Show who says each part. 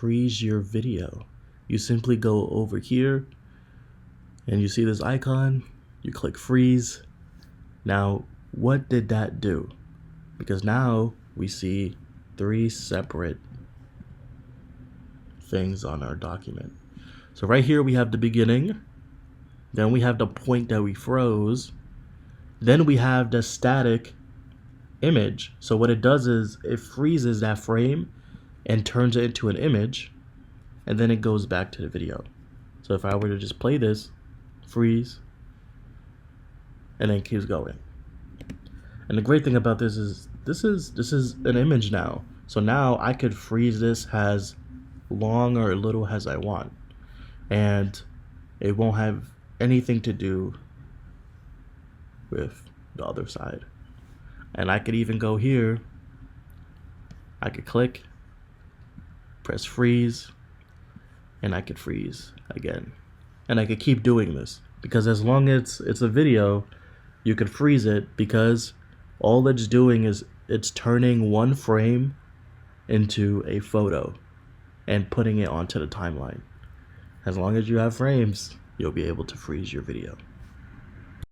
Speaker 1: freeze your video. You simply go over here and you see this icon, you click freeze. Now, what did that do? Because now we see 3 separate things on our document. So right here we have the beginning, then we have the point that we froze, then we have the static image. So what it does is it freezes that frame and turns it into an image, and then it goes back to the video. So if I were to just play this, freeze, and then keeps going. And the great thing about this is this is an image now. So now I could freeze this as long or little as I want, and it won't have anything to do with the other side. And I could even go here, I could click, press freeze, and I could freeze again. And I could keep doing this, because as long as it's a video, you could freeze it, because all it's doing is it's turning one frame into a photo and putting it onto the timeline. As long as you have frames, you'll be able to freeze your video.